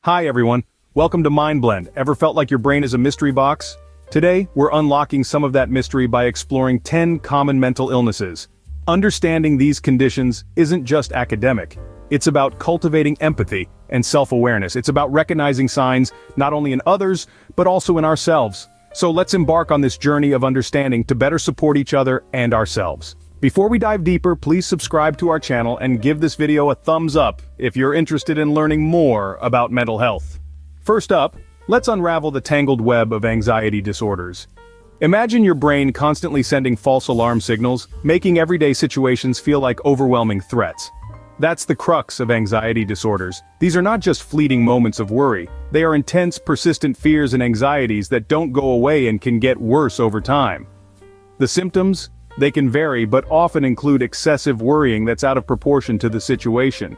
Hi everyone, welcome to MindBlend. Ever felt like your brain is a mystery box? Today, we're unlocking some of that mystery by exploring 10 common mental illnesses. Understanding these conditions isn't just academic. It's about cultivating empathy and self-awareness. It's about recognizing signs not only in others, but also in ourselves. So let's embark on this journey of understanding to better support each other and ourselves. Before we dive deeper, please subscribe to our channel and give this video a thumbs up if you're interested in learning more about mental health. First up, let's unravel the tangled web of anxiety disorders. Imagine your brain constantly sending false alarm signals, making everyday situations feel like overwhelming threats. That's the crux of anxiety disorders. These are not just fleeting moments of worry. They are intense, persistent fears and anxieties that don't go away and can get worse over time. The symptoms? They can vary but often include excessive worrying that's out of proportion to the situation.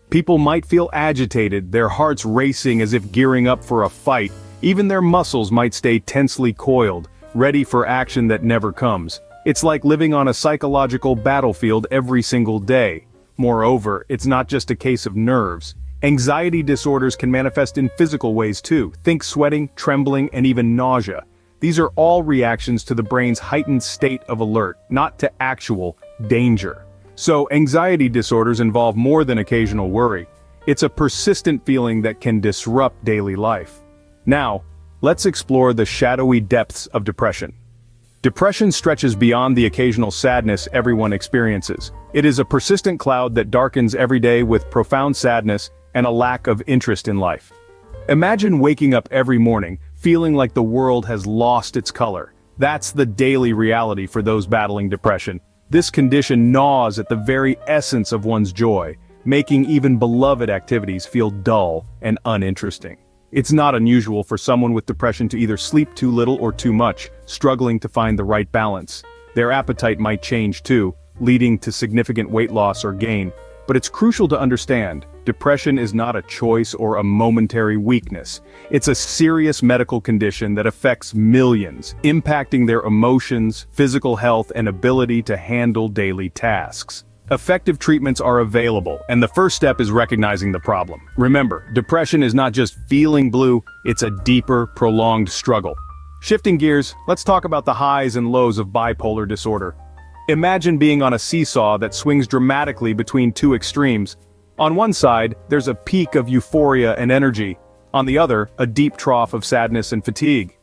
People might feel agitated, their hearts racing as if gearing up for a fight. Even their muscles might stay tensely coiled, ready for action that never comes. It's like living on a psychological battlefield every single day. Moreover, it's not just a case of nerves. Anxiety disorders can manifest in physical ways too. Think sweating, trembling, and even nausea. These are all reactions to the brain's heightened state of alert, not to actual danger. So, anxiety disorders involve more than occasional worry. It's a persistent feeling that can disrupt daily life. Now, let's explore the shadowy depths of depression. Depression stretches beyond the occasional sadness everyone experiences. It is a persistent cloud that darkens every day with profound sadness and a lack of interest in life. Imagine waking up every morning, feeling like the world has lost its color. That's the daily reality for those battling depression. This condition gnaws at the very essence of one's joy, making even beloved activities feel dull and uninteresting. It's not unusual for someone with depression to either sleep too little or too much, struggling to find the right balance. Their appetite might change too, leading to significant weight loss or gain. But it's crucial to understand, depression is not a choice or a momentary weakness. It's a serious medical condition that affects millions, impacting their emotions, physical health, and ability to handle daily tasks. Effective treatments are available, and the first step is recognizing the problem. Remember, depression is not just feeling blue, it's a deeper, prolonged struggle. Shifting gears, let's talk about the highs and lows of bipolar disorder. Imagine being on a seesaw that swings dramatically between two extremes. On one side, there's a peak of euphoria and energy. On the other, a deep trough of sadness and fatigue.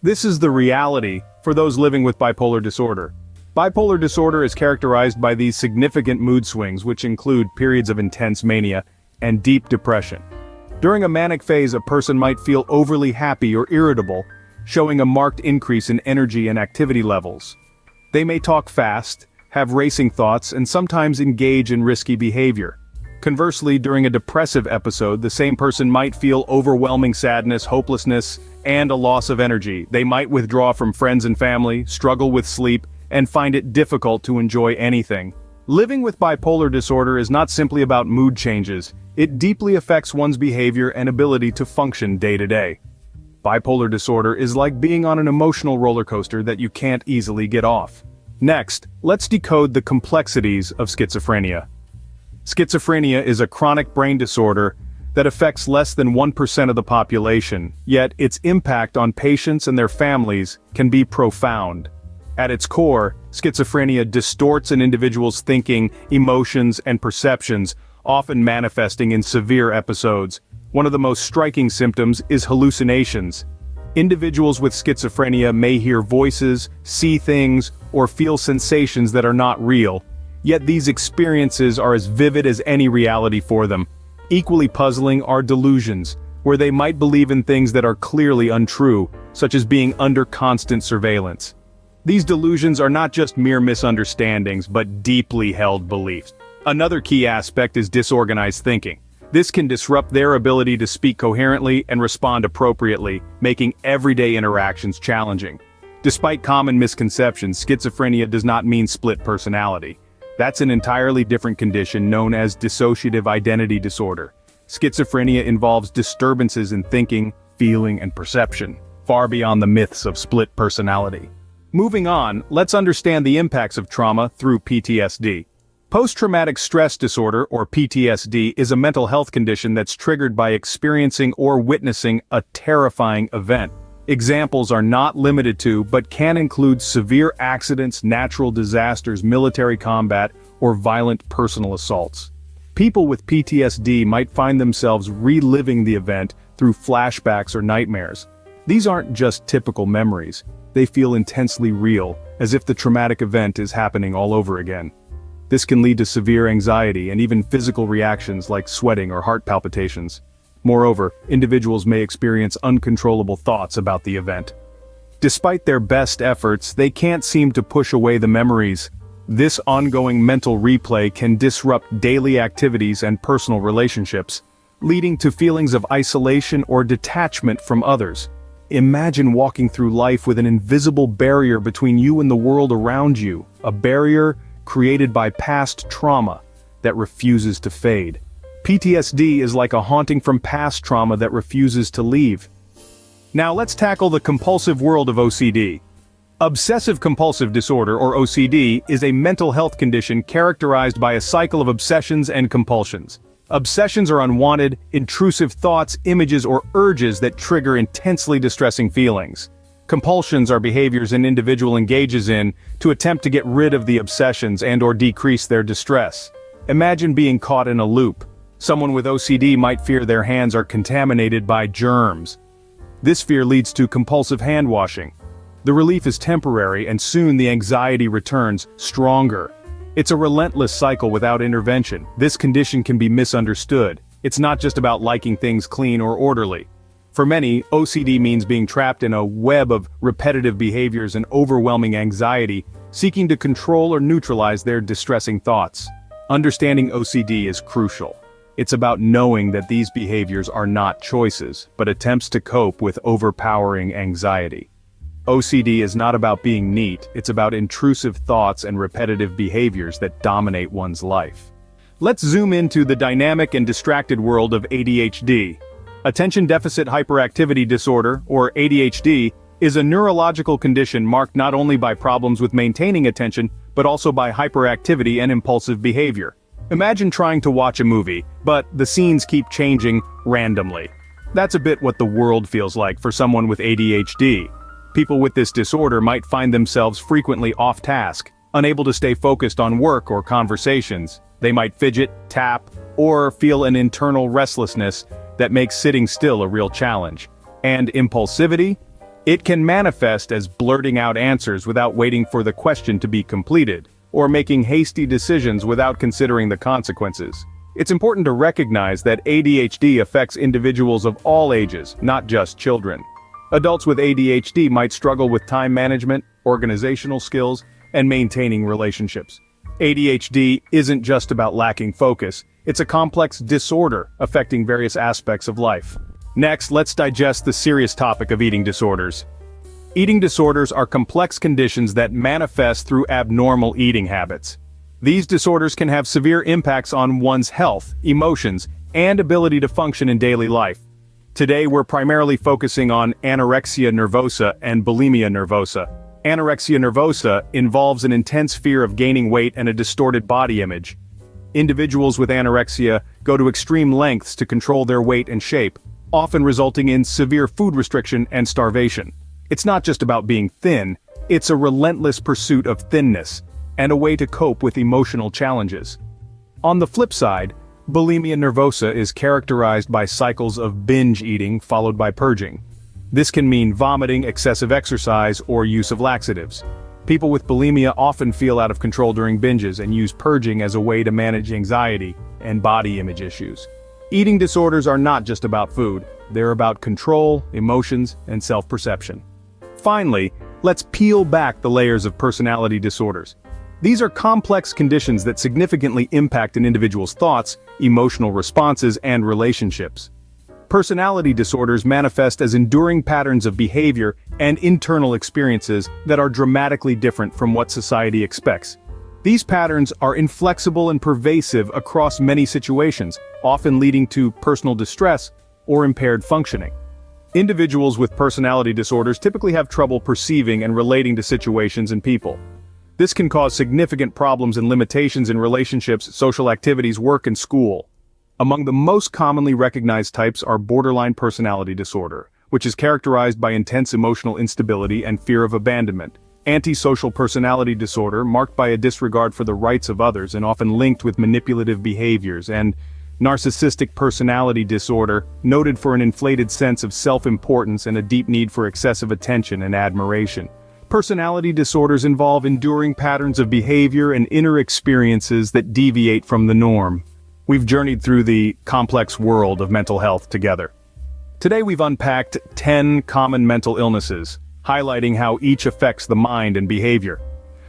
This is the reality for those living with bipolar disorder. Bipolar disorder is characterized by these significant mood swings, which include periods of intense mania and deep depression. During a manic phase, a person might feel overly happy or irritable, showing a marked increase in energy and activity levels. They may talk fast, have racing thoughts, and sometimes engage in risky behavior. Conversely, during a depressive episode, the same person might feel overwhelming sadness, hopelessness, and a loss of energy. They might withdraw from friends and family, struggle with sleep, and find it difficult to enjoy anything. Living with bipolar disorder is not simply about mood changes. It deeply affects one's behavior and ability to function day to day. Bipolar disorder is like being on an emotional roller coaster that you can't easily get off. Next, let's decode the complexities of schizophrenia. Schizophrenia is a chronic brain disorder that affects less than 1% of the population, yet its impact on patients and their families can be profound. At its core, schizophrenia distorts an individual's thinking, emotions, and perceptions, often manifesting in severe episodes. One of the most striking symptoms is hallucinations. Individuals with schizophrenia may hear voices, see things, or feel sensations that are not real, yet these experiences are as vivid as any reality for them. Equally puzzling are delusions, where they might believe in things that are clearly untrue, such as being under constant surveillance. These delusions are not just mere misunderstandings, but deeply held beliefs. Another key aspect is disorganized thinking. This can disrupt their ability to speak coherently and respond appropriately, making everyday interactions challenging. Despite common misconceptions, schizophrenia does not mean split personality. That's an entirely different condition known as dissociative identity disorder. Schizophrenia involves disturbances in thinking, feeling, and perception, far beyond the myths of split personality. Moving on, let's understand the impacts of trauma through PTSD. Post-traumatic stress disorder, or PTSD, is a mental health condition that's triggered by experiencing or witnessing a terrifying event. Examples are not limited to, but can include severe accidents, natural disasters, military combat, or violent personal assaults. People with PTSD might find themselves reliving the event through flashbacks or nightmares. These aren't just typical memories. They feel intensely real, as if the traumatic event is happening all over again. This can lead to severe anxiety and even physical reactions like sweating or heart palpitations. Moreover, individuals may experience uncontrollable thoughts about the event. Despite their best efforts, they can't seem to push away the memories. This ongoing mental replay can disrupt daily activities and personal relationships, leading to feelings of isolation or detachment from others. Imagine walking through life with an invisible barrier between you and the world around you, a barrier created by past trauma that refuses to fade. PTSD is like a haunting from past trauma that refuses to leave. Now let's tackle the compulsive world of OCD. Obsessive-compulsive disorder, or OCD, is a mental health condition characterized by a cycle of obsessions and compulsions. Obsessions are unwanted, intrusive thoughts, images, or urges that trigger intensely distressing feelings. Compulsions are behaviors an individual engages in to attempt to get rid of the obsessions and/or decrease their distress. Imagine being caught in a loop. Someone with OCD might fear their hands are contaminated by germs. This fear leads to compulsive hand washing. The relief is temporary, and soon the anxiety returns, stronger. It's a relentless cycle without intervention. This condition can be misunderstood. It's not just about liking things clean or orderly. For many, OCD means being trapped in a web of repetitive behaviors and overwhelming anxiety, seeking to control or neutralize their distressing thoughts. Understanding OCD is crucial. It's about knowing that these behaviors are not choices, but attempts to cope with overpowering anxiety. OCD is not about being neat, it's about intrusive thoughts and repetitive behaviors that dominate one's life. Let's zoom into the dynamic and distracted world of ADHD. Attention Deficit Hyperactivity Disorder, or ADHD, is a neurological condition marked not only by problems with maintaining attention, but also by hyperactivity and impulsive behavior. Imagine trying to watch a movie, but the scenes keep changing randomly. That's a bit what the world feels like for someone with ADHD. People with this disorder might find themselves frequently off task, unable to stay focused on work or conversations. They might fidget, tap, or feel an internal restlessness that makes sitting still a real challenge. And impulsivity? It can manifest as blurting out answers without waiting for the question to be completed, or making hasty decisions without considering the consequences. It's important to recognize that ADHD affects individuals of all ages, not just children. Adults with ADHD might struggle with time management, organizational skills, and maintaining relationships. ADHD isn't just about lacking focus, it's a complex disorder affecting various aspects of life. Next, let's digest the serious topic of eating disorders. Eating disorders are complex conditions that manifest through abnormal eating habits. These disorders can have severe impacts on one's health, emotions, and ability to function in daily life. Today we're primarily focusing on anorexia nervosa and bulimia nervosa. Anorexia nervosa involves an intense fear of gaining weight and a distorted body image. Individuals with anorexia go to extreme lengths to control their weight and shape, often resulting in severe food restriction and starvation. It's not just about being thin, it's a relentless pursuit of thinness, and a way to cope with emotional challenges. On the flip side, bulimia nervosa is characterized by cycles of binge eating followed by purging. This can mean vomiting, excessive exercise, or use of laxatives. People with bulimia often feel out of control during binges and use purging as a way to manage anxiety and body image issues. Eating disorders are not just about food, they're about control, emotions, and self-perception. Finally, let's peel back the layers of personality disorders. These are complex conditions that significantly impact an individual's thoughts, emotional responses, and relationships. Personality disorders manifest as enduring patterns of behavior and internal experiences that are dramatically different from what society expects. These patterns are inflexible and pervasive across many situations, often leading to personal distress or impaired functioning. Individuals with personality disorders typically have trouble perceiving and relating to situations and people. This can cause significant problems and limitations in relationships, social activities, work, and school. Among the most commonly recognized types are borderline personality disorder, which is characterized by intense emotional instability and fear of abandonment. Antisocial personality disorder, marked by a disregard for the rights of others and often linked with manipulative behaviors, and narcissistic personality disorder, noted for an inflated sense of self-importance and a deep need for excessive attention and admiration. Personality disorders involve enduring patterns of behavior and inner experiences that deviate from the norm. We've journeyed through the complex world of mental health together. Today we've unpacked 10 common mental illnesses, highlighting how each affects the mind and behavior.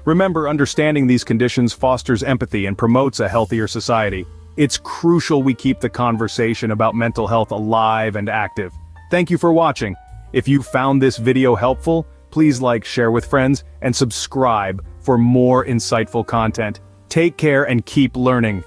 Remember, understanding these conditions fosters empathy and promotes a healthier society. It's crucial we keep the conversation about mental health alive and active. Thank you for watching. If you found this video helpful, please like, share with friends, and subscribe for more insightful content. Take care and keep learning.